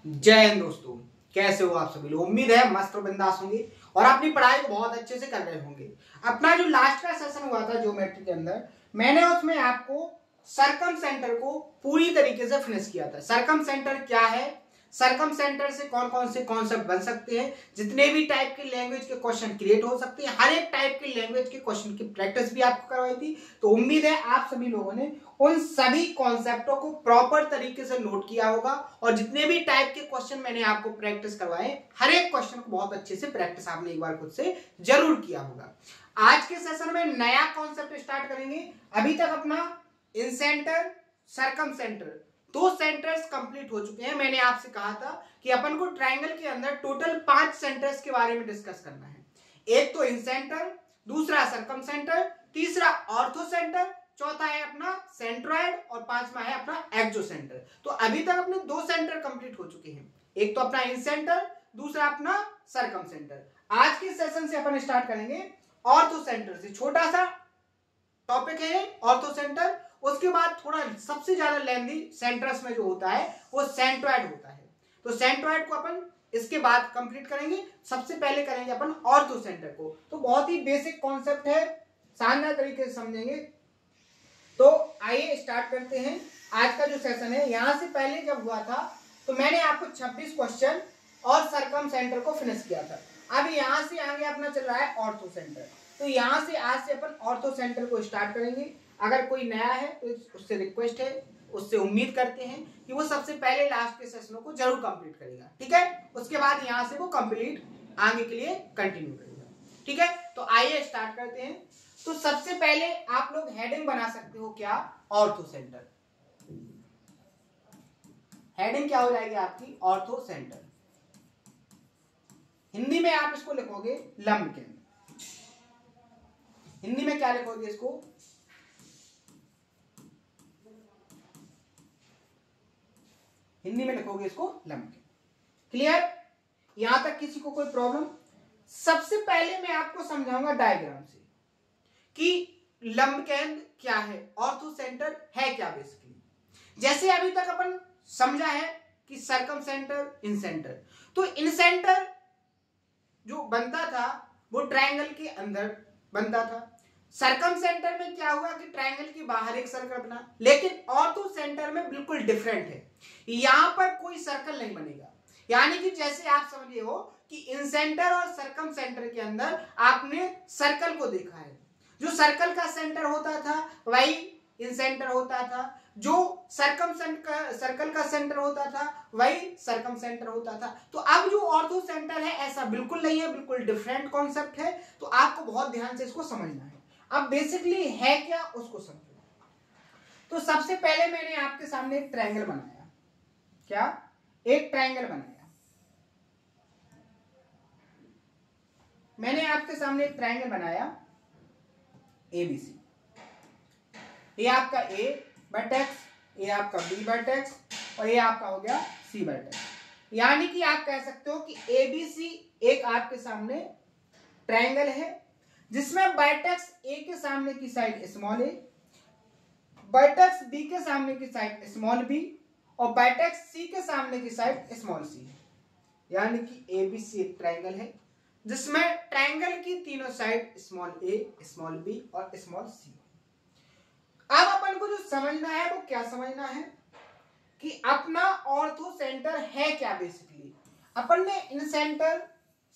जय हिंद दोस्तों, कैसे हो आप सभी लोग। उम्मीद है मस्त और बिंदास होंगे और अपनी पढ़ाई को बहुत अच्छे से कर रहे होंगे। अपना जो लास्ट का सेशन हुआ था ज्योमेट्री के अंदर, मैंने उसमें आपको सरकम सेंटर को पूरी तरीके से फिनिश किया था। सरकम सेंटर क्या है, सरकम सेंटर से कौन कौन से कॉन्सेप्ट बन सकते हैं, जितने भी टाइप के लैंग्वेज के क्वेश्चन क्रिएट हो सकते हैं, हर एक टाइप के लैंग्वेज के क्वेश्चन की प्रैक्टिस भी आपको करवाई थी। तो उम्मीद है आप सभी लोगों ने उन सभी कॉन्सेप्टों को प्रॉपर तरीके से नोट किया होगा और जितने भी टाइप के क्वेश्चन मैंने आपको प्रैक्टिस करवाए, हर एक क्वेश्चन को बहुत अच्छे से प्रैक्टिस आपने एक बार खुद से जरूर किया होगा। आज के सेशन में नया कॉन्सेप्ट स्टार्ट करेंगे। अभी तक अपना इन सेंटर, सरकम सेंटर, दो सेंटर्स कंप्लीट हो चुके हैं। मैंने आपसे कहा था कि अपन को ट्रायंगल के अंदर टोटल 5 सेंटर्स के बारे में डिस्कस करना है। एक तो इन सेंटर, दूसरा सरकम सेंटर, तीसरा ऑर्थो सेंटर, चौथा है अपना सेंट्रॉइड और पांचवा है अपना एक्सो सेंटर। तो अभी तक अपने 2 सेंटर कंप्लीट हो चुके हैं, एक तो अपना इन सेंटर, दूसरा अपना सरकम सेंटर। आज के सेशन से अपन स्टार्ट करेंगे ऑर्थो सेंटर से। छोटा सा टॉपिक है ऑर्थो सेंटर, उसके बाद थोड़ा सबसे ज्यादा लेंथी सेंटर्स में जो होता है वो सेंट्रॉइड होता है। तो सेंट्रॉइड को अपन इसके बाद कंप्लीट करेंगे। सबसे पहले करेंगे अपन ऑर्थो सेंटर को। तो बहुत ही बेसिक कॉन्सेप्ट है, शानदार तरीके से समझेंगे। तो आइए स्टार्ट करते हैं आज का जो सेशन है। यहां से पहले जब हुआ था तो मैंने आपको 26 क्वेश्चन और सरकम सेंटर को फिनिश किया था। अब यहां से आगे अपना चल रहा है ऑर्थो सेंटर। तो यहां से आज से अपन ऑर्थो सेंटर को स्टार्ट करेंगे। अगर कोई नया है तो उससे रिक्वेस्ट है, उससे उम्मीद करते हैं कि वो सबसे पहले लास्ट के सेशनों को जरूर कंप्लीट करेगा, ठीक है। उसके बाद यहां से वो कंप्लीट आगे के लिए कंटिन्यू करेगा, ठीक है। तो आइए स्टार्ट करते हैं। तो सबसे पहले आप लोग हेडिंग बना सकते हो, क्या, ऑर्थो सेंटर। हेडिंग क्या हो जाएगी आपकी, ऑर्थो सेंटर। हिंदी में आप इसको लिखोगे लंब केंद्र। हिंदी में क्या लिखोगे इसको, हिंदी में लिखोगे इसको लंब केंद्र। क्लियर, यहां तक किसी को कोई प्रॉब्लम। सबसे पहले मैं आपको समझाऊंगा डायग्राम से कि लंब केंद्र क्या है, ऑर्थो सेंटर है क्या बेसिकली। जैसे अभी तक अपन समझा है कि सरकम सेंटर, इन सेंटर। तो इन सेंटर जो बनता था वो ट्रायंगल के अंदर बनता था। सरकम सेंटर में क्या हुआ कि ट्रायंगल के बाहर एक सर्कल बना, लेकिन ऑर्थो सेंटर में बिल्कुल डिफरेंट है। यहां पर कोई सर्कल नहीं बनेगा। यानी कि जैसे आप समझिए हो कि इन सेंटर और सरकम सेंटर के अंदर आपने सर्कल को देखा है। जो सर्कल का सेंटर होता था वही इन सेंटर होता था, जो सर्कल का सेंटर होता था वही सरकम सेंटर होता था। तो अब जो ऑर्थो सेंटर है ऐसा बिल्कुल नहीं है, बिल्कुल डिफरेंट कॉन्सेप्ट है। तो आपको बहुत ध्यान से इसको समझना है। अब बेसिकली है क्या उसको समझो। तो सबसे पहले मैंने आपके सामने एक ट्रायंगल बनाया, क्या, एक ट्रायंगल बनाया। मैंने आपके सामने एक ट्रायंगल बनाया एबीसी। ये आपका ए वर्टेक्स, ये आपका बी वर्टेक्स और ये आपका हो गया सी वर्टेक्स। यानी कि आप कह सकते हो कि एबीसी एक आपके सामने ट्रायंगल है जिसमें वर्टेक्स ए के सामने की साइड स्मॉल ए, वर्टेक्स बी के सामने की साइड स्मॉल बी और वर्टेक्स सी के सामने की साइड स्मॉल सी है। यानी कि एबीसी एक ट्रायंगल है जिसमें ट्रायंगल की तीनों साइड स्मॉल ए, स्मॉल बी और स्मॉल सी। अब अपन को जो समझना है वो क्या समझना है कि अपना ऑर्थो सेंटर है क्या बेसिकली। अपन ने इन सेंटर,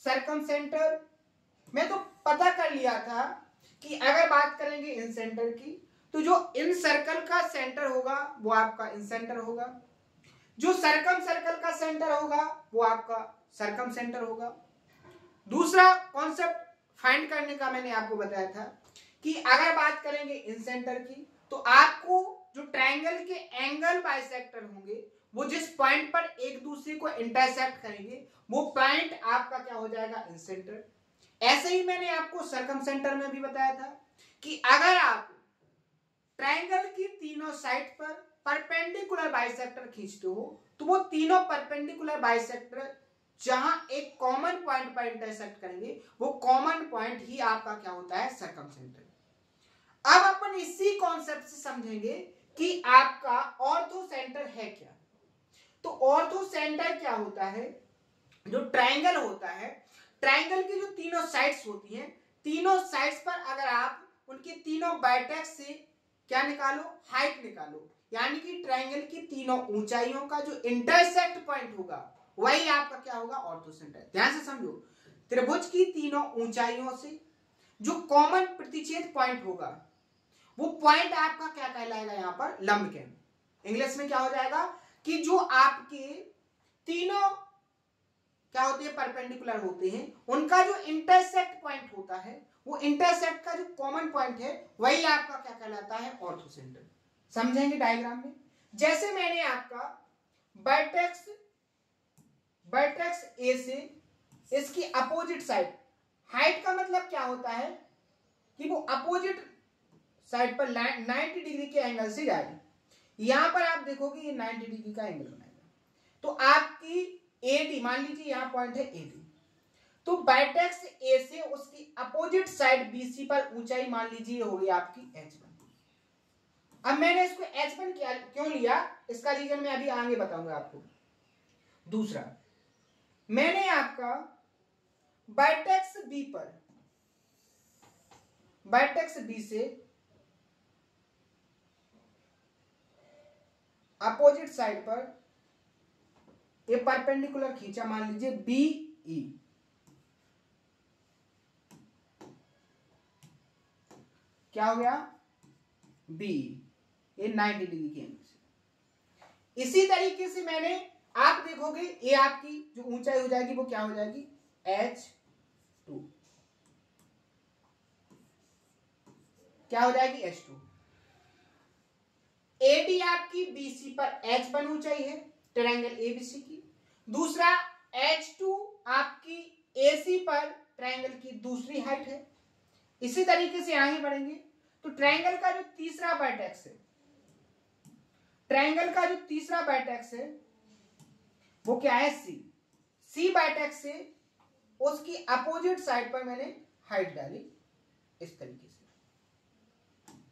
सरकम सेंटर में तो पता कर लिया था कि अगर बात करेंगे इन सेंटर की तो जो इन सर्कल का सेंटर होगा वो आपका इन सेंटर होगा, जो सरकम सर्कल का सेंटर होगा वो आपका सरकम सेंटर होगा। दूसरा कॉन्सेप्ट फाइंड करने का मैंने आपको बताया था कि अगर बात करेंगे इन सेंटर की तो आपको जो ट्रायंगल के एंगल बाइसेक्टर होंगे वो जिस पॉइंट पर एक दूसरे को इंटरसेक्ट करेंगे वो पॉइंट आपका क्या हो जाएगा, इन सेंटर। ऐसे ही मैंने आपको सरकम सेंटर में भी बताया था कि अगर आप ट्रायंगल की तीनों साइड पर परपेंडिकुलर बाइसेक्टर खींचते हो तो वो तीनों परपेंडिकुलर बाइसेक्टर जहां एक कॉमन पॉइंट पर इंटरसेक्ट करेंगे वो कॉमन पॉइंट ही आपका क्या होता है, सरकम सेंटर। अब अपन इसी कॉन्सेप्ट से समझेंगे कि आपका ऑर्थो सेंटर है क्या। तो ऑर्थो सेंटर क्या होता है, जो ट्रायंगल होता है, ट्रायंगल की जो तीनों साइड्स होती हैं, तीनों साइड्स पर अगर आप उनके तीनों वर्टेक्स से क्या निकालो, हाइट निकालो, यानी कि ट्रायंगल की तीनों ऊंचाइयों का जो इंटरसेक्ट पॉइंट होगा वही आपका क्या होगा, ऑर्थो सेंटर। ध्यान से समझो, त्रिभुज की तीनों ऊंचाइयों से जो कॉमन प्रतिच्छेद पॉइंट होगा वो पॉइंट आपका क्या कहलाएगा, यहां पर लंब केंद्र। इंग्लिश में क्या हो जाएगा कि जो आपके तीनों क्या होते हैं, परपेंडिकुलर होते हैं, उनका जो इंटरसेक्ट पॉइंट होता है, वो इंटरसेक्ट का जो कॉमन पॉइंट है वही आपका क्या कहलाता है, ऑर्थो सेंटर। समझेंगे डायग्राम में। जैसे मैंने आपका वर्टेक्स ए से इसकी अपोजिट साइड, हाइट का मतलब क्या होता है कि वो अपोजिट साइड पर 90 डिग्री के एंगल से जाएगी। यहां पर आप देखोगे ये 90 डिग्री का एंगल बनाएगा, तो आपकी एडी, मान लीजिए यहां पॉइंट है एडी, तो वर्टेक्स ए से उसकी अपोजिट साइड बीसी पर ऊंचाई मान लीजिए हो गई आपकी h1। अब मैंने इसको h1 क्यों लिया, इसका रीजन मैं अभी आगे बताऊंगा आपको। दूसरा, मैंने आपका वर्टेक्स बी से अपोजिट साइड पर ये परपेंडिकुलर खींचा, मान लीजिए बी ई, क्या हो गया, बी, ये 90 डिग्री के एंगल से। इसी तरीके से मैंने, आप देखोगे ये आपकी जो ऊंचाई हो जाएगी वो क्या हो जाएगी, h2, क्या हो जाएगी, h2। एडी आपकी बीसी पर h1 ऊंचाई है, ट्रायंगल एबीसी की। दूसरा, h2 आपकी एसी पर ट्रायंगल की दूसरी हाइट है। इसी तरीके से आगे बढ़ेंगे तो ट्रायंगल का जो तीसरा वर्टेक्स है, ट्रायंगल का जो तीसरा वर्टेक्स है वो क्या है, सी वर्टेक्स से उसकी अपोजिट साइड पर मैंने हाइट डाली इस तरीके से,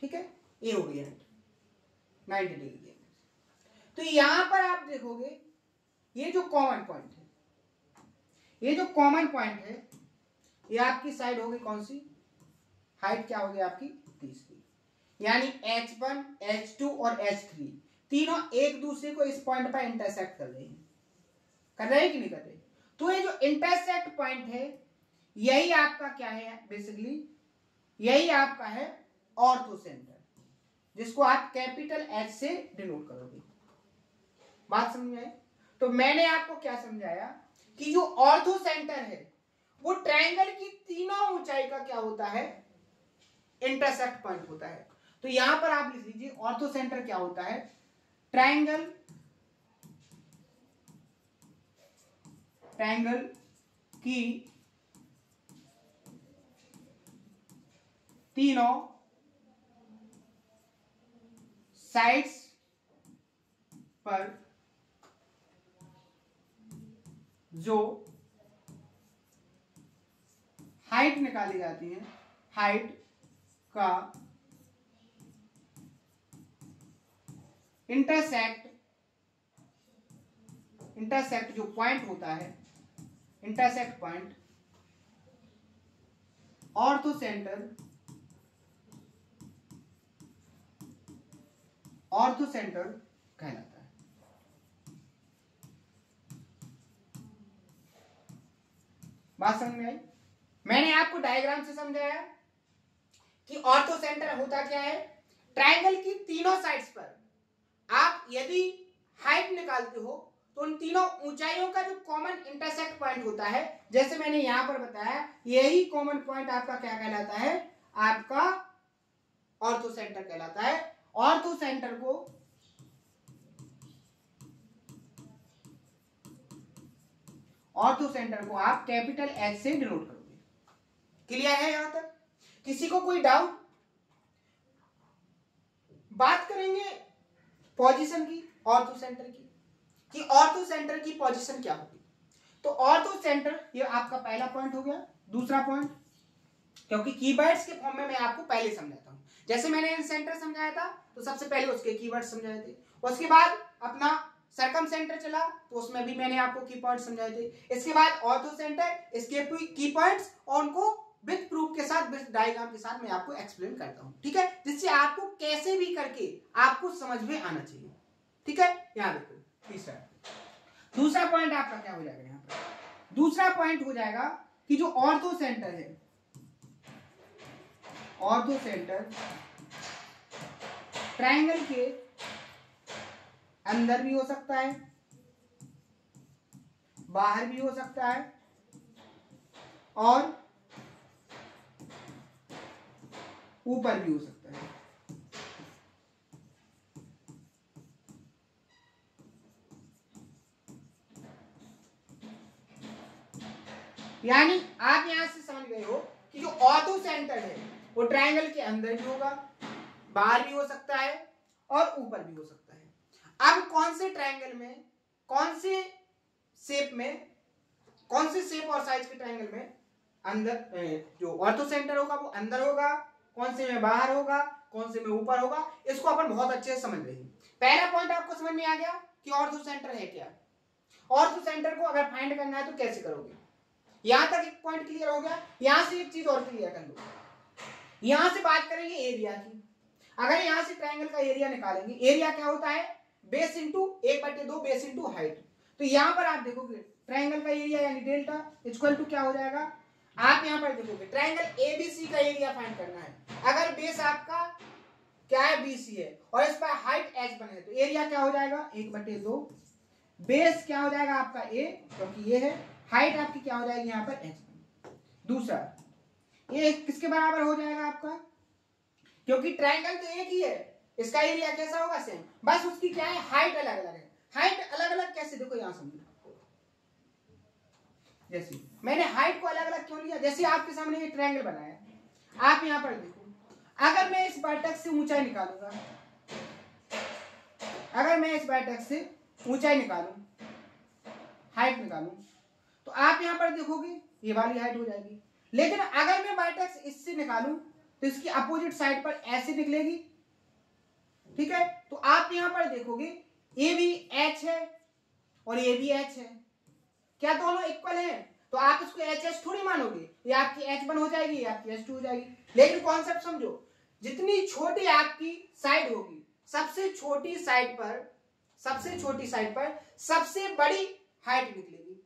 ठीक है, ये हो गई हाइट 90 डिग्री के। तो यहां पर आप देखोगे ये जो कॉमन पॉइंट है, ये जो कॉमन पॉइंट है, ये आपकी साइड होगी कौन सी, हाइट क्या होगी आपकी, तीसरी, यानी h1, h2 और h3 तीनों एक दूसरे को इस पॉइंट पर इंटरसेक्ट कर रहे हैं, कर रहे हैं कि नहीं कर रहे। तो ये जो इंटरसेक्ट पॉइंट है यही आपका क्या है, बेसिकली यही आपका है ऑर्थो सेंटर, जिसको आप कैपिटल H से डिनोट करोगे। बात समझ में आई। तो मैंने आपको क्या समझाया कि जो ऑर्थो सेंटर है वो ट्रायंगल की तीनों ऊंचाई का क्या होता है, इंटरसेक्ट पॉइंट होता है। तो यहां पर आप लिख लीजिए ऑर्थो सेंटर क्या होता है, ट्रायंगल की तीनों साइड्स पर जो हाइट निकाली जाती है, हाइट का इंटरसेक्ट जो पॉइंट होता है, इंटरसेक्ट पॉइंट ऑर्थो सेंटर कहलाता है। बात समझ में आई। मैंने आपको डायग्राम से समझाया कि ऑर्थो सेंटर होता क्या है, ट्रायंगल की तीनों साइड्स पर आप यदि हाइट निकालते हो तो उन तीनों ऊंचाइयों का जो कॉमन इंटरसेक्ट पॉइंट होता है, जैसे मैंने यहां पर बताया, यही कॉमन पॉइंट आपका क्या कहलाता है, आपका ऑर्थो सेंटर कहलाता है। ऑर्थो सेंटर को आप कैपिटल H से डिनोट करोगे। क्लियर है यहां तक, किसी को कोई डाउट। बात करेंगे पोजीशन की, ऑर्थो सेंटर की, कि ऑर्थो सेंटर की पोजीशन क्या होगी। तो ऑर्थो सेंटर ये आपका पहला पॉइंट हो गया। दूसरा पॉइंट, क्योंकि कीवर्ड्स के फॉर्म में मैं आपको पहले समझाता हूं, जैसे मैंने इन सेंटर समझाया था तो सबसे पहले उसके कीवर्ड समझाए थे, उसके बाद अपना सरकम सेंटर चला तो उसमें भी मैंने आपको की पॉइंट समझाए थे। इसके बाद ऑर्थो सेंटर, इसके की पॉइंट्स और उनको विद प्रूफ के साथ, विद डायग्राम के साथ मैं आपको एक्सप्लेन करता हूं, ठीक है, जिससे आपको कैसे भी करके आपको समझ में आना चाहिए, ठीक है। यहां देखो तीसरा, दूसरा पॉइंट आपका क्या हो जाएगा, यहां पर दूसरा पॉइंट हो जाएगा कि जो ऑर्थो सेंटर है, ऑर्थो सेंटर ट्रायंगल के अंदर भी हो सकता है, बाहर भी हो सकता है और ऊपर भी हो सकता है। यानी आप यहां से समझ गए हो कि जो ऑर्थो सेंटर है वो ट्रायंगल के अंदर भी होगा, बाहर भी हो सकता है और ऊपर भी हो सकता है। अब कौन से ट्रायंगल में, कौन से शेप में, कौन से शेप और साइज के ट्रायंगल में अंदर जो ऑर्थो सेंटर होगा वो अंदर होगा, कौन से में बाहर होगा, कौन से में ऊपर होगा, इसको अपन बहुत अच्छे से समझ रहे हैं। पहला पॉइंट आपको समझ में आ गया कि ऑर्थो सेंटर है क्या। ऑर्थो सेंटर को अगर फाइंड करना है तो कैसे करोगे, यहां तक एक पॉइंट क्लियर हो गया। यहां से एक चीज और क्लियर कर लो, यहां से बात करेंगे एरिया की। अगर यहां से ट्रायंगल का एरिया निकालेंगे, एरिया क्या होता है, base into 1/2 base into height. तो यहां पर आप देखोगे ट्रायंगल का एरिया यानी डेल्टा इक्वल टू क्या हो जाएगा, आप यहां पर देखोगे ट्रायंगल एबीसी का एरिया फाइंड करना है। अगर बेस आपका क्या है, बीसी है और इस पर हाइट h1 है तो एरिया क्या हो जाएगा 1/2, बेस क्या हो जाएगा आपका a क्योंकि ये है, हाइट आपकी क्या हो जाएगी यहां पर h1। दूसरा ये किसके बराबर हो जाएगा आपका, क्योंकि ट्रायंगल तो एक ही है, इसका एरिया कैसा होगा सेम, बस उसकी क्या है हाइट अलग अलग है। हाइट अलग अलग कैसे, देखो यहां समझो, जैसे मैंने हाइट को अलग अलग क्यों लिया, जैसे आपके सामने ये ट्रायंगल बनाया, आप यहां पर देखो, अगर मैं इस वर्टेक्स से ऊंचाई निकालूंगा, अगर मैं इस वर्टेक्स से ऊंचाई निकालूं, हाइट निकालूं, तो आप यहां पर देखोगे ये वाली हाइट हो जाएगी। लेकिन अगर मैं वर्टेक्स इससे निकालूं तो इसकी अपोजिट साइड पर ऐसे निकलेगी, ठीक है। तो आप यहां पर देखोगे ए भी एच है और ए भी एच है, क्या दोनों इक्वल हैं, तो आप इसको एच एच थोड़ी मानोगे, ये आपकी H1 हो जाएगी, ये आपकी H2 हो जाएगी। लेकिन कॉन्सेप्ट समझो, जितनी छोटी आपकी साइड होगी, सबसे छोटी साइड पर, सबसे छोटी साइड पर सबसे बड़ी हाइट निकलेगी।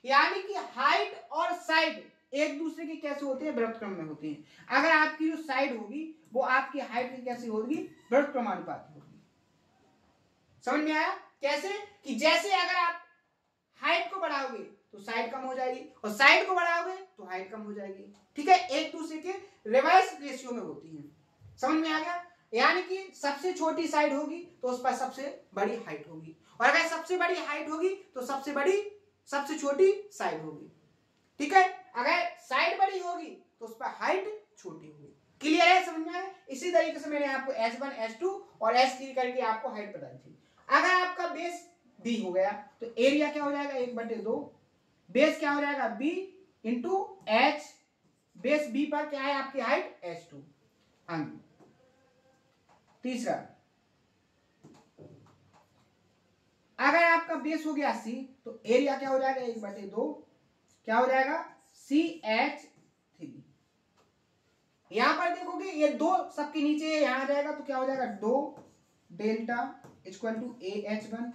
यानी कि हाइट और साइड एक दूसरे के कैसे होते हैं, विपरीत क्रम में होते हैं। अगर आपकी जो साइड होगी वो आपकी हाइट की कैसे होगी, विपरीत क्रमानुपाती होगी। समझ में आया कैसे, कि जैसे अगर आप हाइट को बढ़ाओगे तो साइड कम हो जाएगी और साइड को बढ़ाओगे तो हाइट कम हो जाएगी, ठीक है, एक दूसरे के रिवर्स रेशियो में होती है। समझ में आ गया, यानी कि सबसे छोटी साइड होगी तो उस पर सबसे बड़ी हाइट होगी, और अगर सबसे बड़ी हाइट होगी तो सबसे छोटी साइड होगी, ठीक है। अगर साइड बड़ी होगी तो उस पर हाइट छोटी होगी। क्लियर है, समझ में आया। इसी तरीके से मैंने आपको H1 H2 और H3 करके आपको हाइट बताई थी। अगर आपका बेस B हो गया तो एरिया क्या हो जाएगा 1/2, बेस क्या हो जाएगा B into H, base B पर क्या है आपकी हाइट H2। हाँ, तीसरा अगर आपका बेस हो गया C तो एरिया क्या हो जाएगा 1/2, क्या हो जाएगा CH3। यहां पर देखोगे ये दो सबके नीचे यहां आ जाएगा तो क्या हो जाएगा 2 delta equal to AH1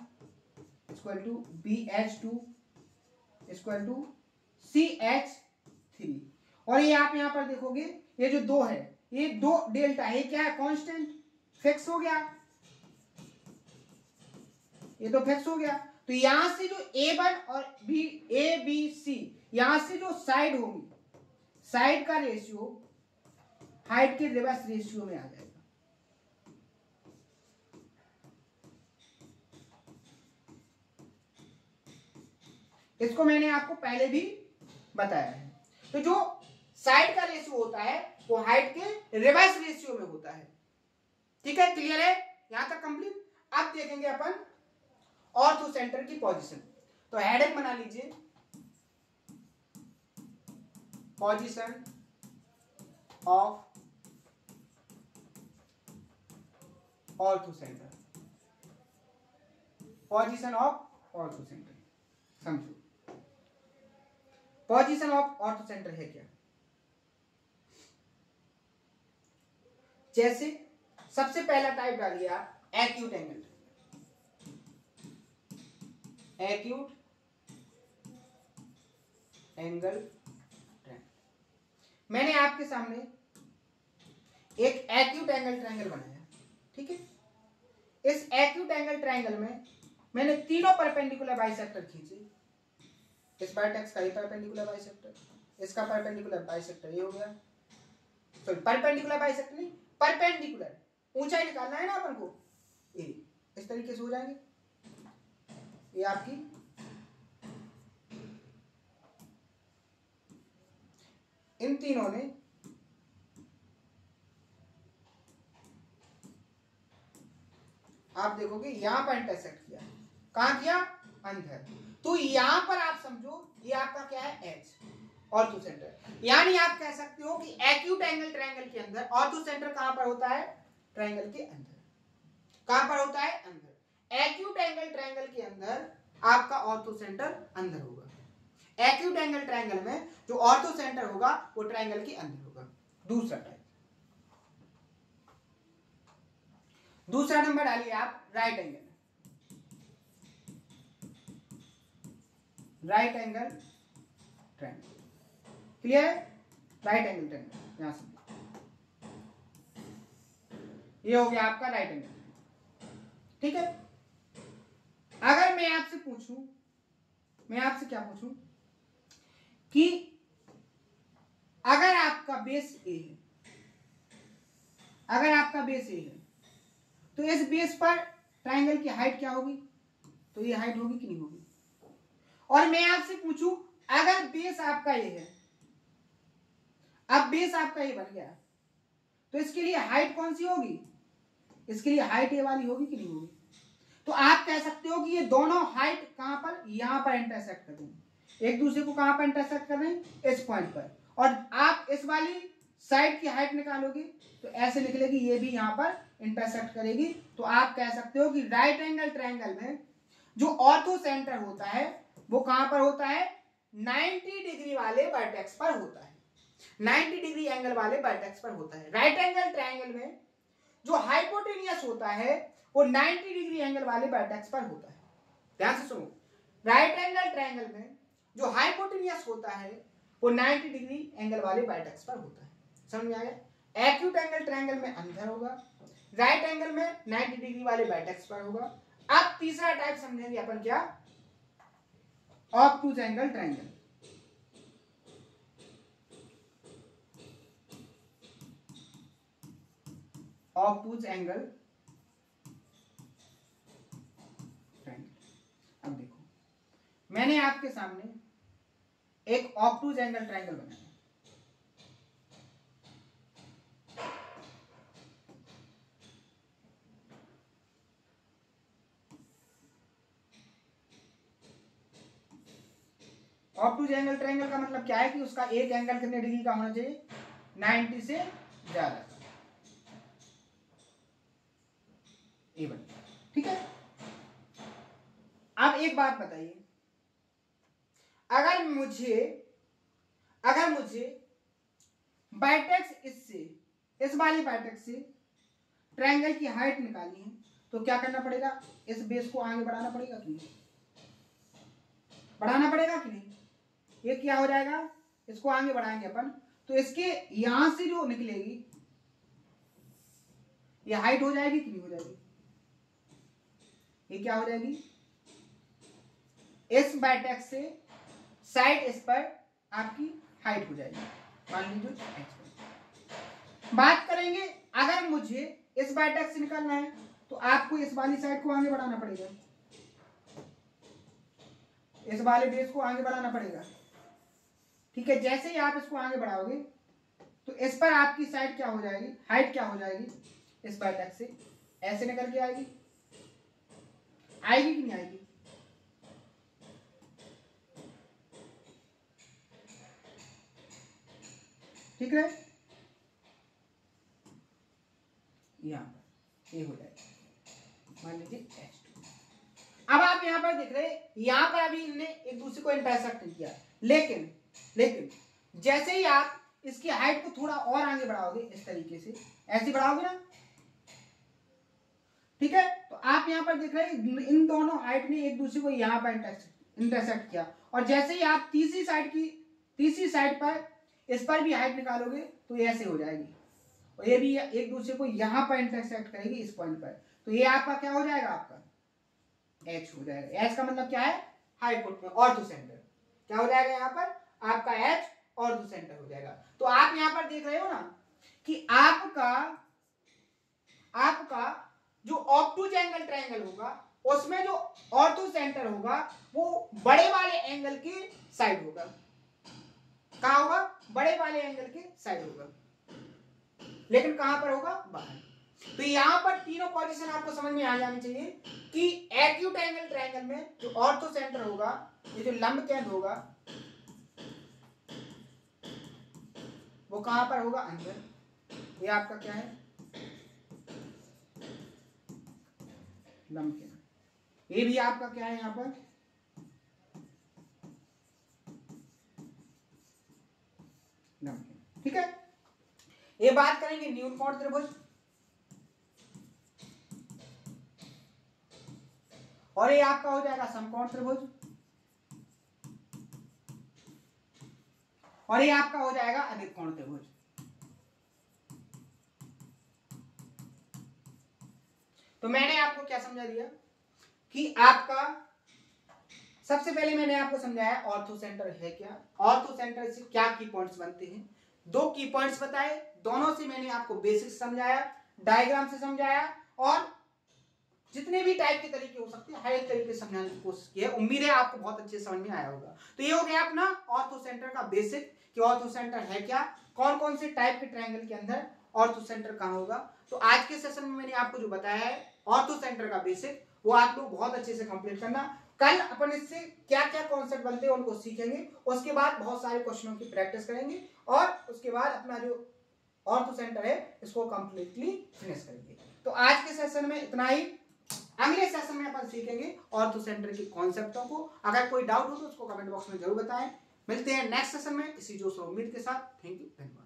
equal to BH2 equal to CH3। और ये आप यहां पर देखोगे ये जो 2 है, ये 2 डेल्टा है, क्या है कांस्टेंट, फिक्स हो गया, ये तो फिक्स हो गया। तो यहां से जो A1 और ABC यहां से जो साइड होगी, साइड का रेशियो हाइट के रिवर्स रेशियो में आ जाएगा। इसको मैंने आपको पहले भी बताया है। तो जो साइड का रेशियो होता है वो हाइट के रिवर्स रेशियो में होता है, ठीक है, क्लियर है यहां तक कंप्लीट। अब देखेंगे अपन ऑर्थो सेंटर की पोजीशन। तो हेडिंग बना लीजिए, position of ortho centre. Position of ortho centre, समझो पोजीशन ऑफ ऑर्थो सेंटर है क्या। जैसे सबसे पहला टाइप डालिए आप acute angle, acute angle triangle. मैंने आपके सामने एक एक्यूट एंगल ट्रायंगल बनाया, ठीक है। इस एक्यूट एंगल ट्रायंगल में मैंने तीनों परपेंडिकुलर बाइसेक्टर खींचे। इस वर्टेक्स का ये परपेंडिकुलर बाइसेक्टर, इसका परपेंडिकुलर बाइसेक्टर ये हो गया, सॉरी परपेंडिकुलर बाइसेक्टर नहीं, परपेंडिकुलर ऊंचाई निकालना है ना अपन को, ये इस तरीके से हो जाएंगे। ये आपकी इन तीनों ने आप देखोगे यहां पर इंटरसेक्ट किया, कहां किया, अंदर। तो यहां पर आप समझो ये आपका क्या है, एच, ऑर्थो सेंटर। यानी आप कह सकते हो कि एक्यूट एंगल ट्रायंगल के अंदर ऑर्थो सेंटर कहां पर होता है, ट्रायंगल के अंदर। कहां पर होता है, अंदर। एक्यूट एंगल ट्रायंगल के अंदर आपका ऑर्थो सेंटर अंदर होगा। एक्यूट एंगल ट्रायंगल में जो ऑर्थो सेंटर होगा वो ट्रायंगल के अंदर होगा। दूसरा टाइप, दूसरा नंबर डालिए आप right angle, right angle triangle. Clear है, राइट एंगल ट्रायंगल। यहां से ये हो गया आपका राइट एंगल, ठीक है। अगर मैं आपसे पूछूं, मैं आपसे क्या पूछूं कि अगर आपका बेस ए है, अगर आपका बेस ए है तो इस बेस पर ट्रायंगल की हाइट क्या होगी, तो ये हाइट होगी कि नहीं होगी। और मैं आपसे पूछूं अगर बेस आपका ये है, अब बेस आपका ये बन गया तो इसके लिए हाइट कौन सी होगी, इसके लिए हाइट ये वाली होगी कि नहीं होगी। तो आप कह सकते हो कि ये दोनों हाइट कहां पर, यहां पर इंटरसेक्ट कर देंगे, एक दूसरे को कहां पर इंटरसेक्ट कर रहे हैं, इस पॉइंट पर। और आप इस वाली साइड की हाइट निकालोगे तो ऐसे निकलेगी, ये भी यहां पर इंटरसेक्ट करेगी। तो आप कह सकते हो कि राइट एंगल ट्रायंगल में जो ऑर्थो सेंटर होता है वो कहां पर होता है, 90 डिग्री वाले वर्टेक्स पर होता है, 90 डिग्री एंगल वाले वर्टेक्स पर होता है। राइट एंगल ट्रायंगल में जो हाइपोटेनियस होता है वो 90 डिग्री एंगल वाले वर्टेक्स पर होता है। ध्यान से सुनो, राइट एंगल ट्रायंगल में जो हाइपोटेनियस होता है वो 90 डिग्री एंगल वाले वर्टेक्स पर होता है। समझ में आ गया। एक्यूट एंगल ट्रायंगल में अंदर होगा, राइट एंगल में 90 डिग्री वाले वर्टेक्स पर होगा। अब तीसरा टाइप समझेंगे अपन क्या, obtuse angle triangle. Obtuse angle triangle. अब देखो मैंने आपके सामने एक ऑब्टूज एंगल ट्रायंगल बनाया, ऑब्टूज एंगल ट्रायंगल का मतलब क्या है कि उसका एक एंगल कितने डिग्री का होना चाहिए, 90 से ज्यादा, ये बन, ठीक है। अब एक बात बताइए, अगर मुझे वर्टेक्स इससे, इस वाली वर्टेक्स से ट्रायंगल की हाइट निकालनी है तो क्या करना पड़ेगा, इस बेस को आगे बढ़ाना पड़ेगा कि नहीं, बढ़ाना पड़ेगा कि नहीं। ये क्या हो जाएगा, इसको आगे बढ़ाएंगे अपन तो इसके यहां से जो निकलेगी ये हाइट हो जाएगी कि नहीं हो जाएगी, ये क्या हो जाएगी, इस वर्टेक्स से साइड इस पर आपकी हाइट हो जाएगी, मान लीजिए। बात करेंगे अगर मुझे इस वर्टेक्स से निकालना है तो आपको इस वाली साइड को आगे बढ़ाना पड़ेगा, इस वाले बेस को आगे बढ़ाना पड़ेगा, ठीक है। जैसे ही आप इसको आगे बढ़ाओगे तो इस पर आपकी साइड क्या हो जाएगी, हाइट क्या हो जाएगी, इस वर्टेक्स से ऐसे निकल के आएगी, आएगी कि नहीं आएगी। ठीक है, यहां पर ये हो जाएगा, मान लीजिए H2। अब आप यहाँ पर देख रहे हैं, यहाँ पर अभी इन्होंने एक दूसरे को इंटरसेक्ट किया, लेकिन जैसे ही आप इसकी हाइट को थोड़ा और आगे बढ़ाओगे, इस तरीके से ऐसे बढ़ाओगे ना, ठीक है, तो आप यहाँ पर देख रहे हैं इन दोनों हाइट ने एक दूसरे को यहाँ पर इंटरसेक्ट किया, और जैसे ही आप तीसरी साइड पर इस पर भी हाइट निकालोगे तो ये ऐसे हो जाएगी, और ये भी एक दूसरे को यहाँ पर इंटरसेक्ट करेगी इस पॉइंट पर, तो ये आपका क्या हो जाएगा, आपका एच हो जाएगा। एच का मतलब क्या है, हाइपोटेन्यूज ऑर्थो सेंटर, क्या हो जाएगा यहाँ पर आपका एच ऑर्थो सेंटर हो जाएगा। तो आप यहाँ पर देख रहे हो ना कि आपका जो ऑब्टूज एंगल ट्रायंगल होगा उसमें जो ऑर्थो सेंटर होगा वो बड़े वाले एंगल की साइड होगा। कहां होगा, बड़े वाले एंगल के साइड होगा, लेकिन कहां पर होगा, बाहर। तो यहां पर तीनों पोजीशन आपको समझ में आ जानी चाहिए कि एक्यूट एंगल ट्रायंगल में जो ऑर्थो सेंटर होगा, ये जो लंब केंद्र होगा वो कहां पर होगा, अंदर। ये आपका क्या है, लंब केंद्र। ये भी आपका क्या है, यहां पर लंब केंद्र, ठीक है। ये बात करेंगे न्यून कोण त्रिभुज, और ये आपका हो जाएगा समकोण त्रिभुज, और ये आपका हो जाएगा अधिक कोण त्रिभुज। तो मैंने आपको क्या समझा दिया कि आपका सबसे पहले मैंने आपको समझाया ऑर्थो सेंटर है क्या, ऑर्थो सेंटर से क्या की पॉइंट्स बनते हैं, 2 की पॉइंट्स बताए, दोनों से मैंने आपको बेसिक्स समझाया, डायग्राम से समझाया, और जितने भी टाइप के तरीके हो सकते हैं हर एक तरीके से समझाने की कोशिश की है। उम्मीद है आपको बहुत अच्छे समझ में आया होगा। तो ये हो गया अपना ऑर्थो सेंटर का बेसिक कि ऑर्थो सेंटर है क्या, कौन कौन से टाइप के ट्रायंगल के अंदर ऑर्थो सेंटर कहां होगा। तो आज के सेशन में मैंने आपको जो बताया है ऑर्थो सेंटर का बेसिक, वो आप लोग बहुत अच्छे से कंप्लीट करना। कल अपन इससे क्या क्या कॉन्सेप्ट बनते हैं उनको सीखेंगे, उसके बाद बहुत सारे क्वेश्चनों की प्रैक्टिस करेंगे, और उसके बाद अपना जो ऑर्थो सेंटर है इसको कंप्लीटली फिनिश करेंगे। तो आज के सेशन में इतना ही। अगले सेशन में अपन सीखेंगे ऑर्थो सेंटर के कॉन्सेप्टों को। अगर कोई डाउट हो तो उसको कमेंट बॉक्स में जरूर बताएं। मिलते हैं नेक्स्ट सेशन में इसी जोश और उम्मीद के साथ। थैंक यू, धन्यवाद।